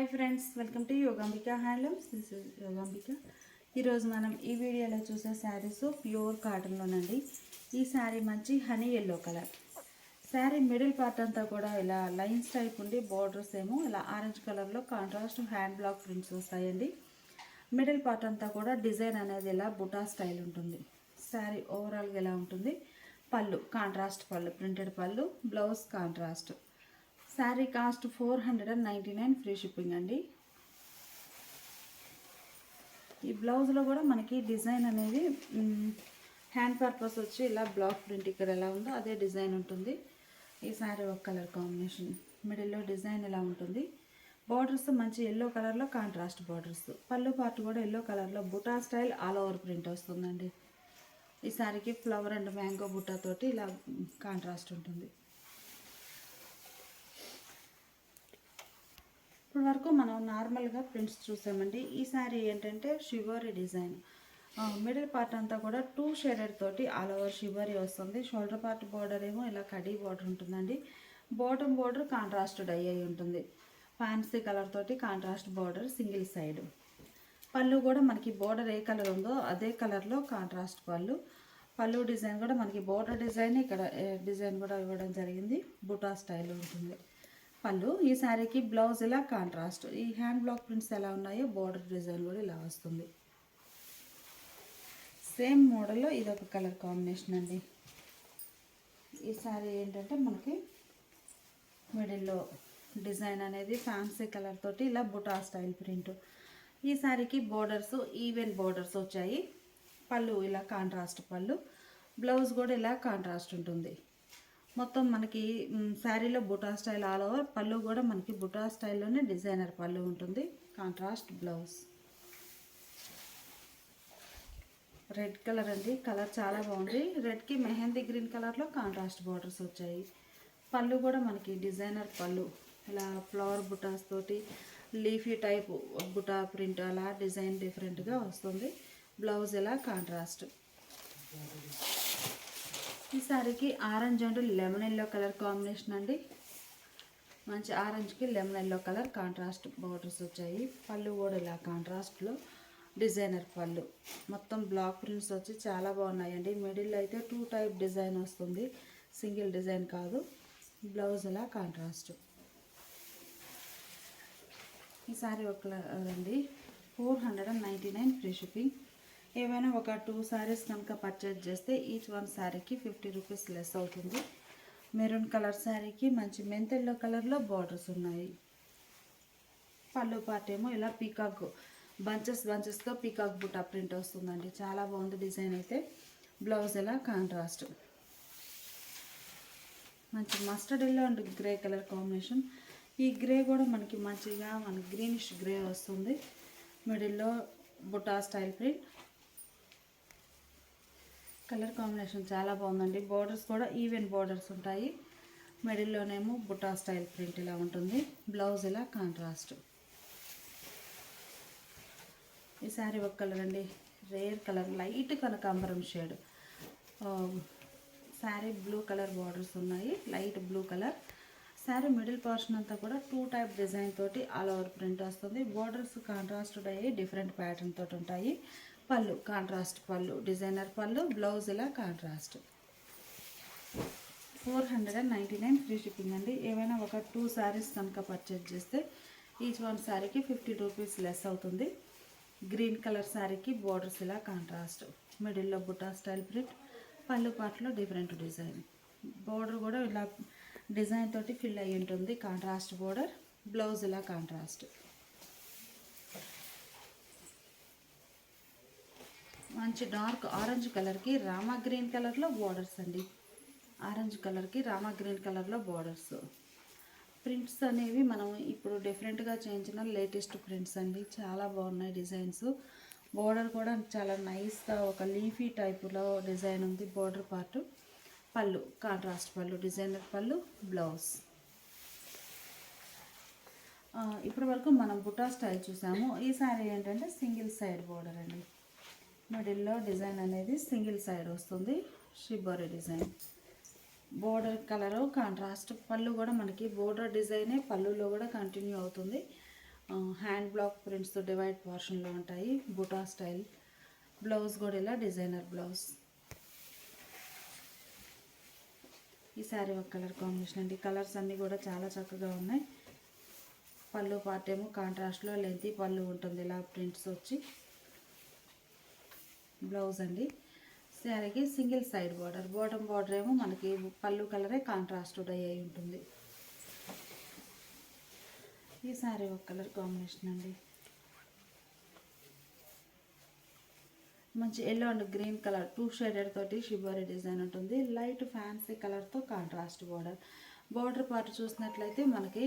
Hi friends, welcome to Yogambika handlooms. This is Yogambika. ఈరోజు మనం ఈ వీడియోలో చూసే శారీస్ ప్యూర్ కాటన్లోనండి. ఈ శారీ మంచి honey yellow colour sari. Middle part అంతా కూడా ఇలా లైన్స్ టైప్ ఉండి బోర్డర్స్ ఏమో ఇలా ఆరెంజ్ కలర్లో కాంట్రాస్ట్ హ్యాండ్ బ్లాక్ ప్రింట్స్ వస్తాయండి. మిడిల్ పార్ట్ అంతా కూడా డిజైన్ అనేది ఇలా బుటా స్టైల్ ఉంటుంది. శారీ ఓవరాల్గా ఎలా ఉంటుంది. పళ్ళు కాంట్రాస్ట్ పళ్ళు, ప్రింటెడ్ పళ్ళు, blouse contrast. Sari cost 499, free shipping అండి. ఈ బ్లౌజ్లో కూడా మనకి డిజైన్ అనేది హ్యాండ్ పర్పస్ వచ్చి ఇలా బ్లాక్ ప్రింట్ ఇక్కడ ఎలా ఉందో అదే డిజైన్ ఉంటుంది. ఈ శారీ ఒక కలర్ కాంబినేషన్, మిడిల్లో డిజైన్ ఎలా ఉంటుంది. బార్డర్స్ మంచి ఎల్లో కలర్లో కాంట్రాస్ట్ బార్డర్స్. పళ్ళు పార్ట్ కూడా ఎల్లో కలర్లో బుటా స్టైల్ ఆల్ ఓవర్ ప్రింట్ వస్తుందండి. ఈ శారీకి ఫ్లవర్ అండ్ మ్యాంగో బుటా తోటి ఇలా కాంట్రాస్ట్ ఉంటుంది. ఇప్పటి వరకు మనం నార్మల్గా ప్రింట్స్ చూసామండి. ఈ శారీ ఏంటంటే షివరీ డిజైన్. మిడిల్ పార్ట్ అంతా కూడా 2 షేడెడ్ తోటి ఆల్ ఓవర్ షివరీ వస్తుంది. షోల్డర్ పార్ట్ బోర్డర్ ఏమో ఇలా కడీ బోర్డర్ ఉంటుందండి. బాటమ్ బోర్డర్ కాంట్రాస్ట్ డై అయి ఉంటుంది. ఫ్యాన్సీ కలర్ తోటి కాంట్రాస్ట్ బోర్డర్ సింగిల్ సైడ్. పళ్ళు కూడా మనకి బోర్డర్ ఏ కలర్ ఉందో అదే కలర్లో కాంట్రాస్ట్ పళ్ళు. పళ్ళు డిజైన్ కూడా మనకి బోర్డర్ డిజైన్ ఇక్కడ డిజైన్ కూడా ఇవ్వడం జరిగింది. బుటా స్టైల్ ఉంటుంది పళ్ళు. ఈ శారీకి బ్లౌజ్ ఇలా కాంట్రాస్ట్. ఈ హ్యాండ్ బ్లాక్ ప్రింట్స్ ఎలా ఉన్నాయో బోర్డర్ డిజైన్ కూడా ఇలా వస్తుంది. సేమ్ మోడల్లో ఇది ఒక కలర్ కాంబినేషన్ అండి. ఈ శారీ ఏంటంటే మనకి మిడిల్లో డిజైన్ అనేది ఫ్యాన్సీ కలర్ తోటి ఇలా బుటా స్టైల్ ప్రింట్. ఈ శారీకి బోర్డర్స్ ఈవెన్ బోర్డర్స్ వచ్చాయి. పళ్ళు ఇలా కాంట్రాస్ట్ పళ్ళు, బ్లౌజ్ కూడా ఇలా కాంట్రాస్ట్ ఉంటుంది. మొత్తం మనకి శారీలో బుటా స్టైల్ ఆల్ ఓవర్. పళ్ళు కూడా మనకి బుటా స్టైల్లోనే డిజైనర్ పళ్ళు ఉంటుంది. Contrast blouse. రెడ్ కలర్ అండి, కలర్ చాలా బాగుంది. రెడ్కి మెహందీ గ్రీన్ కలర్లో కాంట్రాస్ట్ బార్డర్స్ వచ్చాయి. పళ్ళు కూడా మనకి డిజైనర్ పళ్ళు ఇలా ఫ్లవర్ బుటాస్ తోటి లీఫీ టైప్ బుటా ప్రింట్ అలా డిజైన్ డిఫరెంట్గా వస్తుంది. బ్లౌజ్ ఇలా కాంట్రాస్ట్. ఈ శారీకి orange and lemon yellow colour combination అండి. మంచి ఆరెంజ్కి lemon yellow colour contrast borders వచ్చాయి. పళ్ళు కూడా ఇలా కాంట్రాస్ట్లో డిజైనర్ పళ్ళు. మొత్తం బ్లాక్ ప్రింట్స్ వచ్చి చాలా బాగున్నాయండి. మిడిల్ అయితే 2 టైప్ డిజైన్ వస్తుంది, సింగిల్ డిజైన్ కాదు. బ్లౌజ్ ఇలా కాంట్రాస్ట్. ఈ శారీ ఒక కలర్ అండి. 499, ఫ్రీ షిప్పింగ్. ఏవైనా ఒక 2 శారీస్ కనుక పర్చేజ్ చేస్తే ఈచ్ వన్ శారీకి 50 రూపీస్ లెస్ అవుతుంది. మెరూన్ కలర్ శారీకి మంచి మెంతెల్లో కలర్లో బార్డర్స్ ఉన్నాయి. పళ్ళు పార్ట్ ఏమో ఇలా పీకాక్ బంచెస్తో పీకాక్ బుటా ప్రింట్ వస్తుందండి. చాలా బాగుంది డిజైన్ అయితే. బ్లౌజ్ ఇలా కాంట్రాస్ట్. మంచి mustard yellow and grey colour combination. ఈ గ్రే కూడా మనకి మంచిగా గ్రీనిష్ గ్రే వస్తుంది. మిడిల్లో బుటా స్టైల్ ప్రింట్. కలర్ కాంబినేషన్ చాలా బాగుందండి. బోర్డర్స్ కూడా ఈవెన్ బోర్డర్స్ ఉంటాయి. మిడిల్లోనేమో బుటా స్టైల్ ప్రింట్ ఇలా ఉంటుంది. బ్లౌజ్ ఇలా కాంట్రాస్ట్. ఈ శారీ ఒక కలర్ అండి, రేర్ కలర్, లైట్ కనకాంబరం shade. Sari blue colour borders ఉన్నాయి, light blue colour. Sari middle portion అంతా కూడా 2 టైప్ డిజైన్ తోటి ఆల్ ఓవర్ ప్రింట్ వస్తుంది. బోర్డర్స్ కాంట్రాస్ట్ అయ్యి డిఫరెంట్ ప్యాటర్న్ తోటి ఉంటాయి. పళ్ళు కాంట్రాస్ట్ పళ్ళు, డిజైనర్ పళ్ళు, బ్లౌజ్ ఇలా కాంట్రాస్ట్. 499, ఫ్రీ షిప్పింగ్ అండి. ఏవైనా ఒక 2 శారీస్ కనుక పర్చేజ్ చేస్తే ఈచ్ వన్ శారీకి 50 రూపీస్ లెస్ అవుతుంది. గ్రీన్ కలర్ శారీకి బోర్డర్స్ ఇలా కాంట్రాస్ట్. మిడిల్లో బుటా స్టైల్ ప్రింట్. పళ్ళు పాటలో డిఫరెంట్ డిజైన్. బోర్డర్ కూడా ఇలా డిజైన్ తోటి ఫిల్ అయ్యి ఉంటుంది. కాంట్రాస్ట్ బోర్డర్, బ్లౌజ్ ఇలా కాంట్రాస్ట్. మంచి డార్క్ ఆరెంజ్ కలర్కి రామా గ్రీన్ కలర్లో బోర్డర్స్ అండి. ఆరెంజ్ కలర్కి రామా గ్రీన్ కలర్లో బోర్డర్స్. ప్రింట్స్ అనేవి మనం ఇప్పుడు డిఫరెంట్గా చేయించిన లేటెస్ట్ ప్రింట్స్ అండి. చాలా బాగున్నాయి డిజైన్స్. బోర్డర్ కూడా చాలా నైస్గా ఒక లీఫీ టైపులో డిజైన్ ఉంది బోర్డర్ పార్ట్. పళ్ళు కాంట్రాస్ట్ పళ్ళు, డిజైనర్ పళ్ళు, బ్లౌజ్. ఇప్పటి వరకు మనం బుటా స్టైల్ చూసాము. ఈ శారీ ఏంటంటే సింగిల్ సైడ్ బోర్డర్ అండి. మిడిల్లో డిజైన్ అనేది సింగిల్ సైడ్ వస్తుంది. Shibori design. Border colour contrast. పళ్ళు కూడా మనకి బోర్డర్ డిజైనే పళ్ళులో కూడా కంటిన్యూ అవుతుంది. హ్యాండ్ బ్లాక్ ప్రింట్స్తో డివైడ్ పోర్షన్లో ఉంటాయి. బుటా స్టైల్ బ్లౌజ్ కూడా ఇలా డిజైనర్ బ్లౌజ్. ఈ శారీ ఒక కలర్ కాంబినేషన్ అండి. కలర్స్ అన్నీ కూడా చాలా చక్కగా ఉన్నాయి. పళ్ళు పార్ట్ ఏమో కాంట్రాస్ట్లో లెంతీ పళ్ళు ఉంటుంది, ఇలా ప్రింట్స్ వచ్చి. బ్లౌజ్ అండి. శారీకి single side border, bottom border ఏమో మనకి పళ్ళు కలరే కాంట్రాస్ట్ డై అయి ఉంటుంది. ఈ శారీ ఒక కలర్ కాంబినేషన్ అండి. మంచి yellow and green colour 2 shaded తోటి షిబోరి డిజైన్ ఉంటుంది. లైట్ ఫ్యాన్సీ కలర్తో కాంట్రాస్ట్ బార్డర్. బార్డర్ పార్ట్ చూసినట్లయితే మనకి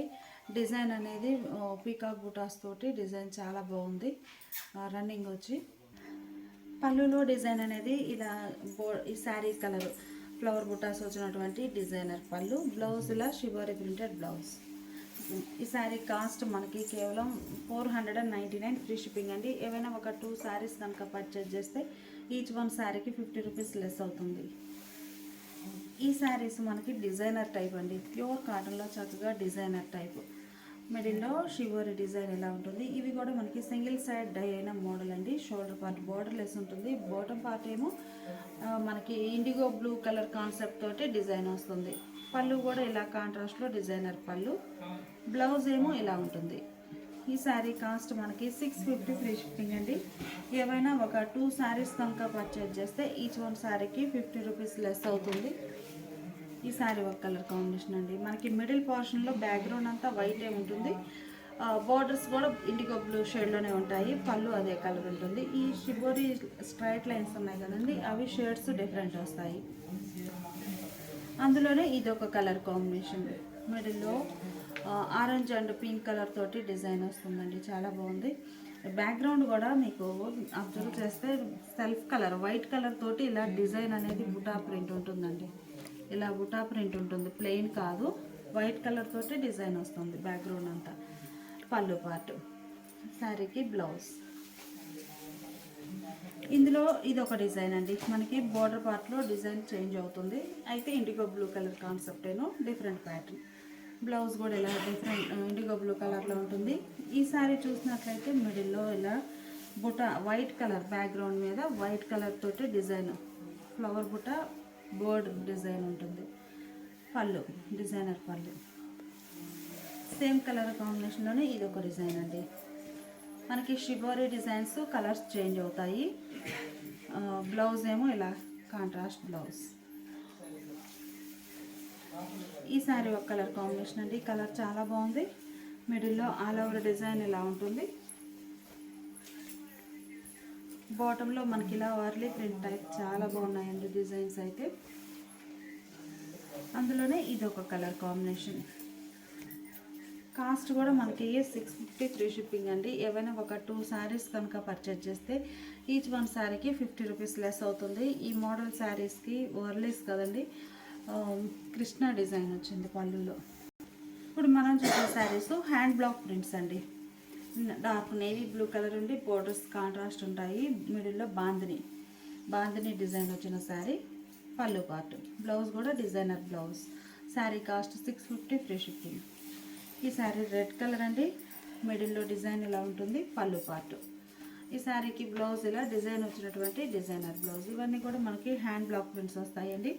డిజైన్ అనేది పీకాక్ బుటాస్ తోటి డిజైన్ చాలా బాగుంది. రన్నింగ్ వచ్చి పళ్ళులో డిజైన్ అనేది ఇలా ఈ శారీ కలర్ ఫ్లవర్ బుటాస్ వచ్చినటువంటి డిజైనర్ పళ్ళు. బ్లౌజ్ ఇలా షిబోరి ప్రింటెడ్ బ్లౌజ్. ఈ శారీ కాస్ట్ మనకి కేవలం 499 ఫ్రీ షిప్పింగ్ అండి. ఏవైనా ఒక 2 శారీస్ కనుక పర్చేజ్ చేస్తే ఈచ్ వన్ శారీకి 50 రూపీస్ లెస్ అవుతుంది. ఈ శారీస్ మనకి డిజైనర్ టైప్ అండి. ప్యూర్ కాటన్లో చక్కగా డిజైనర్ టైప్. మిడిల్లో షివోరి డిజైన్ ఎలా ఉంటుంది. ఇవి కూడా మనకి సింగిల్ సైడ్ డై అయిన మోడల్ అండి. షోల్డర్ పార్ట్ బార్డర్ లెస్ ఉంటుంది. బాటమ్ పార్ట్ ఏమో మనకి ఇండిగో బ్లూ కలర్ కాన్సెప్ట్ తోటి డిజైన్ వస్తుంది. పళ్ళు కూడా ఇలా కాంట్రాస్ట్లో డిజైనర్ పళ్ళు. బ్లౌజ్ ఏమో ఇలా ఉంటుంది. ఈ శారీ కాస్ట్ మనకి 650 ఫ్రీ షిప్పింగ్ అండి. ఏవైనా ఒక 2 శారీస్ కనుక పర్చేజ్ చేస్తే ఈచ్ వన్ శారీకి 50 రూపీస్ లెస్ అవుతుంది. ఈ శారీ ఒక కలర్ కాంబినేషన్ అండి. మనకి మిడిల్ పోర్షన్లో బ్యాక్గ్రౌండ్ అంతా వైటే ఉంటుంది. బార్డర్స్ కూడా ఇండిగో బ్లూ షేడ్లోనే ఉంటాయి. పళ్ళు అదే కలర్ ఉంటుంది. ఈ షిబోరి స్ట్రైట్ లైన్స్ ఉన్నాయి కదండి, అవి షేడ్స్ డిఫరెంట్ వస్తాయి. అందులోనే ఇది ఒక కలర్ కాంబినేషన్. మిడిల్లో ఆరెంజ్ అండ్ పింక్ కలర్ తోటి డిజైన్ వస్తుందండి, చాలా బాగుంది. బ్యాక్గ్రౌండ్ కూడా మీకు అబ్జర్వ్ చేస్తే సెల్ఫ్ కలర్ వైట్ కలర్ తోటి ఇలా డిజైన్ అనేది బుటా ప్రింట్ ఉంటుందండి. ఇలా బుటా ప్రింట్ ఉంటుంది, ప్లెయిన్ కాదు. వైట్ కలర్ తోటి డిజైన్ వస్తుంది బ్యాక్గ్రౌండ్ అంతా. పళ్ళు పార్ట్, శారీకి బ్లౌజ్. ఇందులో ఇది ఒక డిజైన్ అండి. మనకి బోర్డర్ పార్ట్లో డిజైన్ చేంజ్ అవుతుంది. అయితే ఇండిగో బ్లూ కలర్ కాన్సెప్ట్ ఏమో డిఫరెంట్ ప్యాటర్న్. బ్లౌజ్ కూడా ఇలా డిఫరెంట్ ఇండిగో బ్లూ కలర్లో ఉంటుంది. ఈ శారీ చూసినట్లయితే మిడిల్లో ఇలా బుట్ట వైట్ కలర్ బ్యాక్గ్రౌండ్ మీద వైట్ కలర్ తోటి డిజైన్ ఫ్లవర్ బుట్ట బోర్డ్ డిజైన్ ఉంటుంది. పళ్ళు డిజైనర్ పళ్ళు. సేమ్ కలర్ కాంబినేషన్లోనే ఇది ఒక డిజైన్ అండి. మనకి షిబోరి డిజైన్స్ కలర్స్ చేంజ్ అవుతాయి. బ్లౌజ్ ఏమో ఇలా కాంట్రాస్ట్ బ్లౌజ్. ఈ శారీ ఒక కలర్ కాంబినేషన్ అండి. కలర్ చాలా బాగుంది. మిడిల్లో ఆల్ ఓవర్ డిజైన్ ఇలా ఉంటుంది. బాటంలో మనకి ఇలా వర్లీ ప్రింట్ టైప్ చాలా బాగున్నాయండి డిజైన్స్ అయితే. అందులోనే ఇది ఒక కలర్ కాంబినేషన్. కాస్ట్ కూడా మనకి 650 ఫ్రీ షిప్పింగ్ అండి. ఏవైనా ఒక 2 శారీస్ కనుక పర్చేజ్ చేస్తే ఈచ్ వన్ శారీకి 50 రూపీస్ లెస్ అవుతుంది. ఈ మోడల్ శారీస్కి వర్లీస్ కదండి, కృష్ణ డిజైన్ వచ్చింది పళ్ళులో. ఇప్పుడు మనం చూసే శారీస్ హ్యాండ్ బ్లాక్ ప్రింట్స్ అండి. డార్క్ నేవీ బ్లూ కలర్ ఉండి బోర్డర్స్ కాంట్రాస్ట్ ఉంటాయి. మిడిల్లో బాందిని డిజైన్ వచ్చిన శారీ. పళ్ళు పార్ట్, బ్లౌజ్ కూడా designer blouse. Sari cost 650 free shipping. ఈ శారీ రెడ్ కలర్ అండి. మిడిల్లో డిజైన్ ఇలా ఉంటుంది. పళ్ళు పార్ట్. ఈ శారీకి బ్లౌజ్ ఇలా డిజైన్ వచ్చినటువంటి డిజైనర్ బ్లౌజ్. ఇవన్నీ కూడా మనకి హ్యాండ్ బ్లాక్ ప్రింట్స్ వస్తాయండి.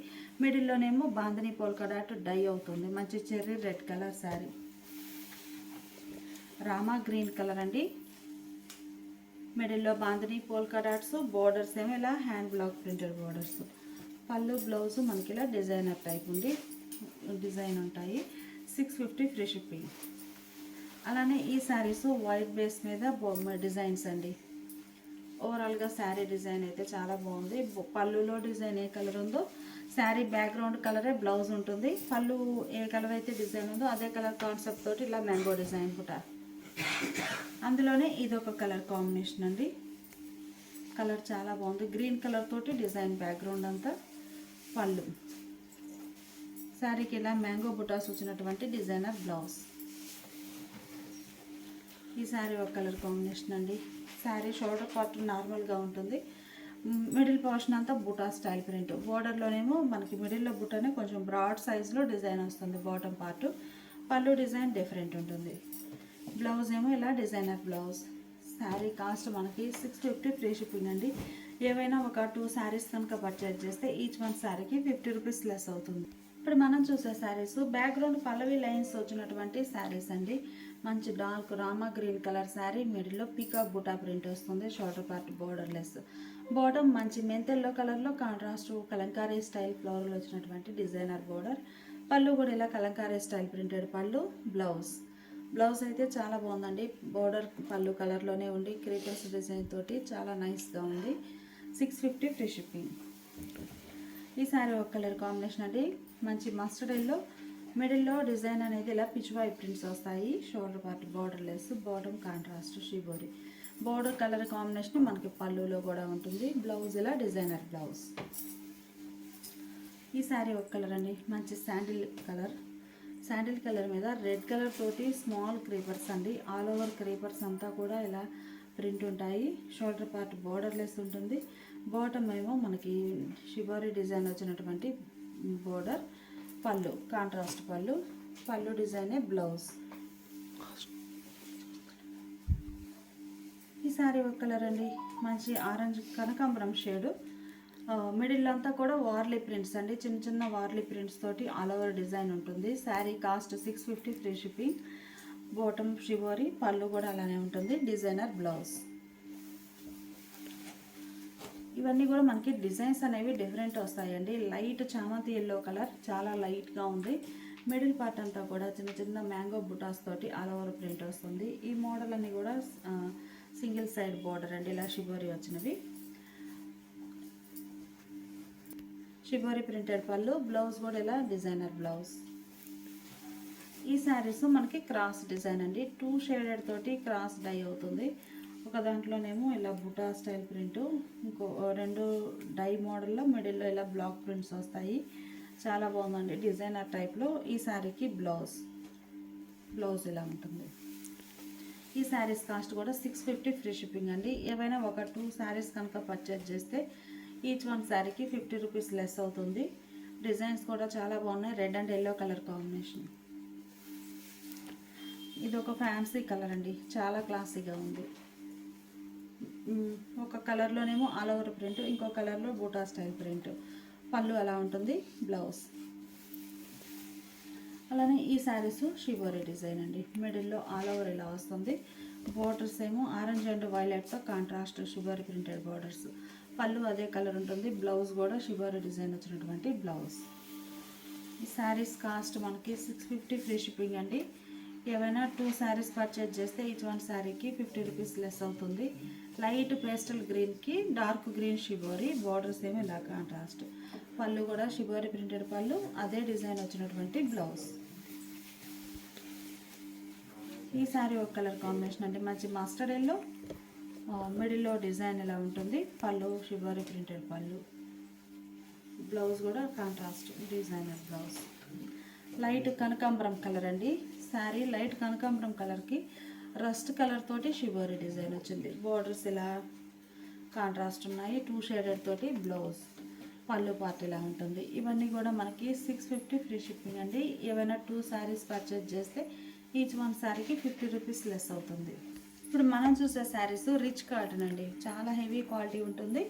మిడిల్లోనేమో బాందిని పోల్కా డాట్ డై అవుతుంది. మంచి cherry red colour sari. Rama green colour అండి. మిడిల్లో బాందిని పోల్కా డాట్స్, బోర్డర్స్ ఏమో ఇలా హ్యాండ్ బ్లాక్ ప్రింటెడ్ బోర్డర్స్. పళ్ళు బ్లౌజ్ మనకి ఇలా డిజైనర్ టైప్ ఉండి డిజైన్ ఉంటాయి. 650 ఫ్రీ షిప్పింగ్. అలానే ఈ శారీస్ వైట్ బేస్ మీద డిజైన్స్ అండి. ఓవరాల్గా శారీ డిజైన్ అయితే చాలా బాగుంది. పళ్ళులో డిజైన్ ఏ కలర్ ఉందో శారీ బ్యాక్గ్రౌండ్ కలరే బ్లౌజ్ ఉంటుంది. పళ్ళు ఏ కలర్ అయితే డిజైన్ ఉందో అదే కలర్ కాన్సెప్ట్ తోటి ఇలా మ్యాంగో డిజైన్ కూడా. అందులోనే ఇది ఒక కలర్ కాంబినేషన్ అండి. కలర్ చాలా బాగుంది. గ్రీన్ కలర్ తోటి డిజైన్ బ్యాక్గ్రౌండ్ అంతా. పళ్ళు, శారీకి ఇలా మ్యాంగో బుటాస్ వచ్చినటువంటి డిజైనర్ బ్లౌజ్. ఈ శారీ ఒక కలర్ కాంబినేషన్ అండి. శారీ షోల్డర్ పార్ట్ నార్మల్గా ఉంటుంది. మిడిల్ పోర్షన్ అంతా బుటా స్టైల్ ప్రింట్. బోర్డర్లోనేమో మనకి మిడిల్లో బుటానే కొంచెం బ్రాడ్ సైజులో డిజైన్ వస్తుంది బాటమ్ పార్ట్. పళ్ళు డిజైన్ డిఫరెంట్ ఉంటుంది. బ్లౌజ్ ఏమో ఇలా డిజైనర్ బ్లౌజ్. శారీ కాస్ట్ మనకి 650 ఫ్రీ షిప్పింగ్ అండి. ఏవైనా ఒక 2 శారీస్ కనుక పర్చేజ్ చేస్తే ఈచ్ వన్ శారీకి 50 రూపీస్ లెస్ అవుతుంది. ఇప్పుడు మనం చూసే శారీస్ బ్యాక్గ్రౌండ్ పల్లవి లైన్స్ వచ్చినటువంటి శారీస్ అండి. మంచి dark Rama green colour sari, మిడిల్లో పీకాక్ బుటా ప్రింట్ వస్తుంది, షోల్డర్ పార్ట్ బోర్డర్లెస్, బాటమ్ మంచి మెంతెల్లో కలర్లో కాంట్రాస్ట్ కలంకారీ స్టైల్ ఫ్లవర్లు వచ్చినటువంటి డిజైనర్ బోర్డర్, పళ్ళు కూడా ఇలా కలంకారీ స్టైల్ ప్రింటెడ్ పళ్ళు. బ్లౌజ్ అయితే చాలా బాగుందండి. బోర్డర్ పళ్ళు కలర్లోనే ఉండి క్రీపర్స్ డిజైన్ తోటి చాలా నైస్గా ఉంది. 650 ఫ్రీ షిప్పింగ్. ఈ సారీ ఒక కలర్ కాంబినేషన్ అండి. మంచి మస్టర్డ్ ఎల్లో, మిడిల్లో డిజైన్ అనేది ఇలా పిచ్వాయి ప్రింట్స్ వస్తాయి, shoulder part borderless, bottom contrast shibori. Border colour combination మనకి పళ్ళులో కూడా ఉంటుంది. బ్లౌజ్ ఇలా డిజైనర్ బ్లౌజ్. ఈ సారీ ఒక కలర్ అండి. మంచి శాండిల్ కలర్ మీద రెడ్ కలర్ తోటి స్మాల్ క్రీపర్స్ అండి. ఆల్ ఓవర్ క్రీపర్స్ అంతా కూడా ఇలా ప్రింట్ ఉంటాయి. షోల్డర్ పార్ట్ బోర్డర్లెస్ ఉంటుంది. బాటమ్ ఏమో మనకి షిబోరి డిజైన్ వచ్చినటువంటి బోర్డర్, పళ్ళు కాంట్రాస్ట్ పళ్ళు డిజైనే బ్లౌజ్. ఈ సారీ ఒక కలర్ అండి. మంచి ఆరెంజ్ కనకాంబరం షేడు, మిడిల్ అంతా కూడా వార్లీ ప్రింట్స్ అండి. చిన్న వార్లీ ప్రింట్స్ తోటి ఆల్ ఓవర్ డిజైన్ ఉంటుంది. Sari cost 650 free shipping. Bottom shibori, పళ్ళు కూడా అలానే ఉంటుంది, డిజైనర్ బ్లౌజ్. ఇవన్నీ కూడా మనకి డిజైన్స్ అనేవి డిఫరెంట్ వస్తాయండి. లైట్ చామంతి ఎల్లో కలర్ చాలా లైట్గా ఉంది. మిడిల్ పార్ట్ అంతా కూడా చిన్న మ్యాంగో బుటాస్ తోటి ఆల్ ఓవర్ ప్రింట్ వస్తుంది. ఈ మోడల్ అన్ని కూడా సింగిల్ సైడ్ బోర్డర్ అండి, ఇలా షిబోరి వచ్చినవి. షిబోరి ప్రింటెడ్ పళ్ళు, బ్లౌజ్ కూడా ఇలా డిజైనర్ బ్లౌజ్. ఈ శారీస్ మనకి క్రాస్ డిజైన్ అండి. 2 షేడెడ్ తోటి క్రాస్ డై అవుతుంది. ఒక దాంట్లోనేమో ఇలా బుటా స్టైల్ ప్రింట్, ఇంకో 2 డై మోడల్లో మిడిల్లో ఇలా బ్లాక్ ప్రింట్స్ వస్తాయి. చాలా బాగుందండి డిజైనర్ టైప్లో. ఈ శారీకి బ్లౌజ్ ఇలా ఉంటుంది. ఈ శారీస్ కాస్ట్ కూడా 650 ఫ్రీ షిప్పింగ్ అండి. ఏవైనా ఒక 2 శారీస్ కనుక పర్చేజ్ చేస్తే ఈచ్ వన్ శారీకి 50 రూపీస్ లెస్ అవుతుంది. డిజైన్స్ కూడా చాలా బాగున్నాయి. Red and yellow colour combination. ఇది ఒక ఫ్యాన్సీ కలర్ అండి, చాలా క్లాసీగా ఉంది. ఒక కలర్లోనేమో ఆల్ ఓవర్ ప్రింట్, ఇంకో కలర్లో బూటా స్టైల్ ప్రింట్, పళ్ళు అలా ఉంటుంది, బ్లౌజ్. అలానే ఈ శారీస్ షిబోరి డిజైన్ అండి. మిడిల్లో ఆల్ ఓవర్ ఇలా వస్తుంది. బోర్డర్స్ ఏమో ఆరెంజ్ అండ్ వైలెట్తో కాంట్రాస్ట్ షిబోరి ప్రింటెడ్ బోర్డర్స్, పళ్ళు అదే కలర్ ఉంటుంది. బ్లౌజ్ కూడా షిబోరి డిజైన్ వచ్చినటువంటి బ్లౌజ్. ఈ శారీస్ కాస్ట్ మనకి 650 ఫ్రీ షిప్పింగ్ అండి. ఏవైనా 2 శారీస్ పర్చేజ్ చేస్తే ఈచ్ వన్ శారీకి 50 రూపీస్ లెస్ అవుతుంది. లైట్ పేస్టల్ గ్రీన్కి డార్క్ గ్రీన్ షిబోరి, బార్డర్స్ ఏమో ఇలా కాంట్రాస్ట్, పళ్ళు కూడా షిబోరి ప్రింటెడ్ పళ్ళు, అదే డిజైన్ వచ్చినటువంటి బ్లౌజ్. ఈ శారీ ఒక కలర్ కాంబినేషన్ అండి. మంచి మస్టర్డ్ ఎల్లో, మిడిల్లో డిజైన్ ఇలా ఉంటుంది, పళ్ళు షిబోరి ప్రింటెడ్ పళ్ళు, బ్లౌజ్ కూడా కాంట్రాస్ట్ డిజైనర్ బ్లౌజ్. లైట్ కనకాంబరం కలర్ అండి. శారీ లైట్ కనకాంబరం కలర్కి రస్ట్ కలర్ తోటి షిబోరి డిజైన్ వచ్చింది. బోర్డర్స్ ఇలా కాంట్రాస్ట్ ఉన్నాయి. 2 షేడెడ్ తోటి బ్లౌజ్, పళ్ళు పార్ట్ ఇలా ఉంటుంది. ఇవన్నీ కూడా మనకి 650 ఫ్రీ షిప్పింగ్ అండి. ఏవైనా 2 శారీస్ పర్చేజ్ చేస్తే ఈచ్ వన్ శారీకి 50 రూపీస్ లెస్ అవుతుంది. ఇప్పుడు మనం చూసే శారీస్ రిచ్ కాటన్ అండి. చాలా హెవీ క్వాలిటీ ఉంటుంది.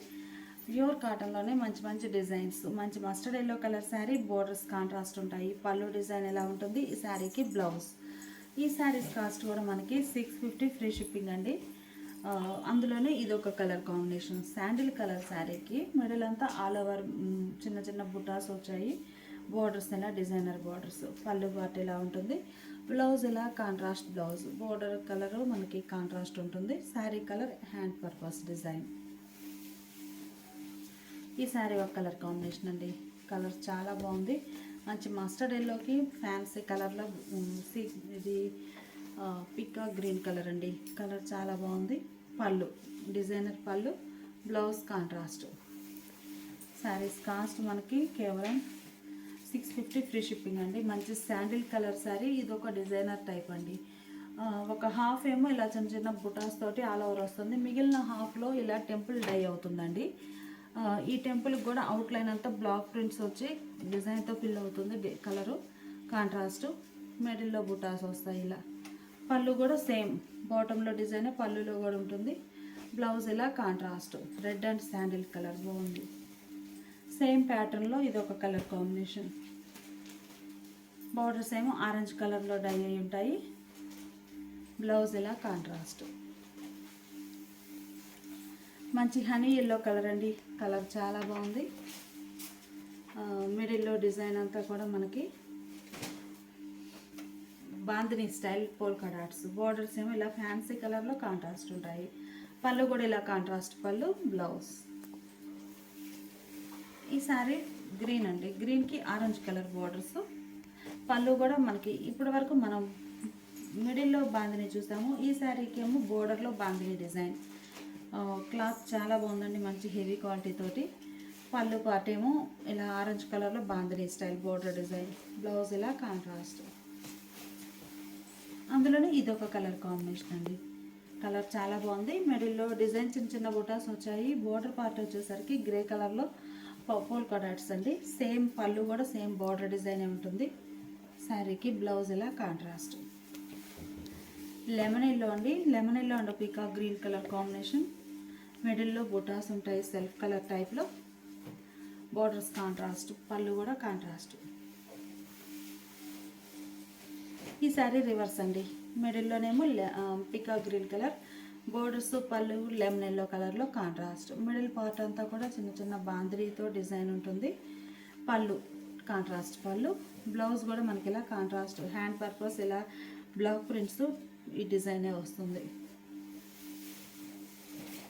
ప్యూర్ కాటన్లోనే మంచి డిజైన్స్. మంచి mustard yellow colour sari, borders contrast ఉంటాయి, పళ్ళు డిజైన్ ఎలా ఉంటుంది. ఈ శారీకి బ్లౌజ్. ఈ శారీస్ కాస్ట్ కూడా మనకి 650 ఫ్రీ షిప్పింగ్ అండి. అందులోనే ఇదొక కలర్ కాంబినేషన్, శాండిల్ కలర్ శారీకి మిడిల్ అంతా ఆల్ ఓవర్ చిన్న బుటాస్ వచ్చాయి. బోర్డర్స్ ఇలా డిజైనర్ బోర్డర్స్, పళ్ళు పార్ట్ ఇలా ఉంటుంది, బ్లౌజ్ ఇలా కాంట్రాస్ట్ బ్లౌజ్. బోర్డర్ కలర్ మనకి కాంట్రాస్ట్ ఉంటుంది. Sari colour hand purpose design. ఈ శారీ ఒక కలర్ కాంబినేషన్ అండి. కలర్ చాలా బాగుంది. మంచి మస్టర్డ్ ఎల్లోకి ఫ్యాన్సీ కలర్లో ఇది పికాక్ గ్రీన్ కలర్ అండి. కలర్ చాలా బాగుంది. పళ్ళు డిజైనర్ పళ్ళు, బ్లౌజ్ కాంట్రాస్ట్. శారీస్ కాస్ట్ మనకి కేవలం 650 ఫ్రీ షిప్పింగ్ అండి. మంచి శాండిల్ కలర్ శారీ. ఇది ఒక డిజైనర్ టైప్ అండి. ఒక హాఫ్ ఏమో ఇలా చిన్న బుటాస్ తోటి ఆల్ ఓవర్ వస్తుంది. మిగిలిన హాఫ్లో ఇలా టెంపుల్ డై అవుతుందండి. ఈ టెంపుల్కి కూడా అవుట్లైన్ అంతా బ్లాక్ ప్రింట్స్ వచ్చి డిజైన్తో ఫిల్ అవుతుంది. కలరు కాంట్రాస్ట్, మిడిల్లో బుటాస్ వస్తాయి ఇలా. పళ్ళు కూడా సేమ్ బాటంలో డిజైన్ పళ్ళులో కూడా ఉంటుంది. బ్లౌజ్ ఇలా contrast red and sandal colour బాగుంది. సేమ్ ప్యాటర్న్లో ఇది ఒక కలర్ కాంబినేషన్. బార్డర్స్ ఏమో ఆరెంజ్ కలర్లో డై అయి ఉంటాయి. బ్లౌజ్ ఇలా కాంట్రాస్ట్. మంచి హనీ ఎల్లో కలర్ అండి. కలర్ చాలా బాగుంది. మిడిల్లో డిజైన్ అంతా కూడా మనకి bandhani style polka dots. Borders ఏమో ఇలా ఫ్యాన్సీ కలర్లో కాంట్రాస్ట్ ఉంటాయి. పళ్ళు కూడా ఇలా కాంట్రాస్ట్ పళ్ళు. బ్లౌజ్ ఈ సారీ గ్రీన్ అండి. గ్రీన్కి ఆరెంజ్ కలర్ బార్డర్స్. పళ్ళు కూడా మనకి ఇప్పటి వరకు మనం మిడిల్లో బాందిని చూసాము. ఈ శారీకి ఏమో బోర్డర్లో బాందిని డిజైన్. క్లాత్ చాలా బాగుందండి. మంచి హెవీ క్వాలిటీ తోటి. పళ్ళు పార్ట్ ఏమో ఇలా ఆరెంజ్ కలర్లో bandhani style border design. Blouse ఇలా కాంట్రాస్ట్. అందులోనే ఇదొక కలర్ కాంబినేషన్ అండి. కలర్ చాలా బాగుంది. మిడిల్లో డిజైన్ చిన్న చిన్న బుటాస్ వచ్చాయి. బోర్డర్ పార్ట్ వచ్చేసరికి గ్రే కలర్లో పోల్కా డాట్స్ అండి. సేమ్ పళ్ళు కూడా సేమ్ బోర్డర్ డిజైన్ ఉంటుంది. శారీకి బ్లౌజ్ ఇలా కాంట్రాస్ట్. లెమన్ ఎల్లో అండి. Lemon yellow and peacock green colour combination. మిడిల్లో బుటాస్ ఉంటాయి సెల్ఫ్ కలర్ టైప్లో. Borders contrast. పళ్ళు కూడా కాంట్రాస్ట్. ఈ శారీ రివర్స్ అండి. మిడిల్లోనేమో పీకాక్ గ్రీన్ కలర్ బోర్డర్స్, పళ్ళు లెమన్ ఎల్లో కలర్లో కాంట్రాస్ట్. మిడిల్ పార్ట్ అంతా కూడా చిన్న చిన్న బాంద్రీతో డిజైన్ ఉంటుంది. పళ్ళు కాంట్రాస్ట్ పళ్ళు. బ్లౌజ్ కూడా మనకి ఇలా కాంట్రాస్ట్ హ్యాండ్ పర్పస్ ఇలా బ్లాక్ ప్రింట్స్ ఈ డిజైనే వస్తుంది.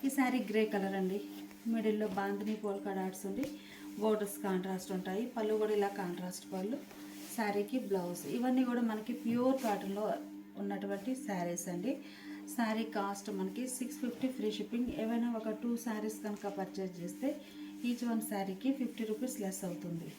ఈ శారీ గ్రే కలర్ అండి. మిడిల్లో బాందిని పోల్కా డాట్స్ ఉండి బోర్డర్స్ కాంట్రాస్ట్ ఉంటాయి. పళ్ళు కూడా ఇలా కాంట్రాస్ట్ పళ్ళు. శారీకి బ్లౌజ్. ఇవన్నీ కూడా మనకి ప్యూర్ కాటన్లో ఉన్నటువంటి శారీస్ అండి. శారీ కాస్ట్ మనకి 650 ఫ్రీ షిప్పింగ్. ఏవైనా ఒక 2 శారీస్ కనుక పర్చేజ్ చేస్తే ఈచ్ వన్ శారీకి 50 రూపీస్ లెస్ అవుతుంది.